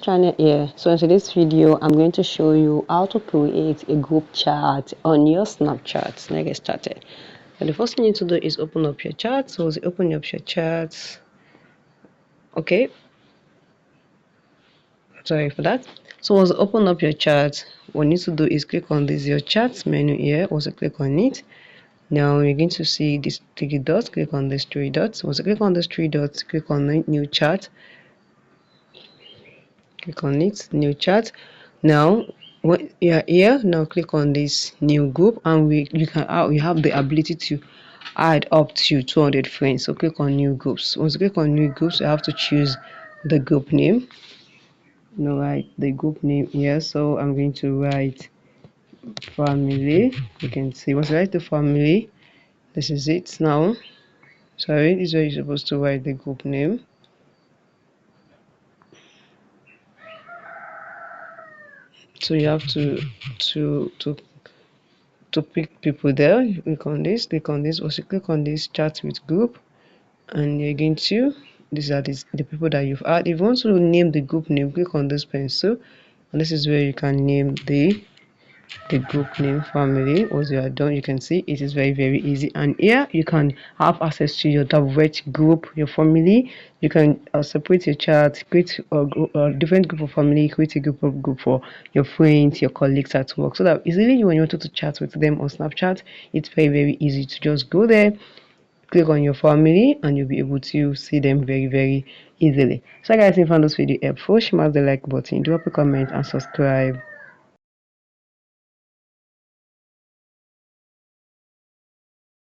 Channel here. So in today's video I'm going to show you how to create a group chat on your Snapchat. Let's get started. And the first thing you need to do is open up your chat. So open up your chat. Okay, sorry for that. So once you open up your chat, what you need to do is click on this your chat menu here. Also click on it. Now you're going to see these three dots. Click on these three dots. Once you click on these three dots, click on new chat. Click on it, new chat. Now when you are here, now click on this new group, and you have the ability to add up to 200 friends. So click on new groups. Once you click on new groups, you have to choose the group name. Now write the group name here. So I'm going to write family. You can see once you write the family, this is it. Now sorry, this is where you're supposed to write the group name. So you have to pick people there. You click on this, also click on this chat with group, and you're going to these are the people that you've added. If you want to name the group name, click on this pencil, and this is where you can name the group name family. Once you are done, you can see it is very easy, and here you can have access to your direct group, your family. You can separate your chat, create a different group of family, create a group for your friends, your colleagues at work, so that easily when you wanted to chat with them on Snapchat, it's very easy to just go there, click on your family, and you'll be able to see them very easily. So guys, if you found this video helpful, smash the like button, drop a comment and subscribe.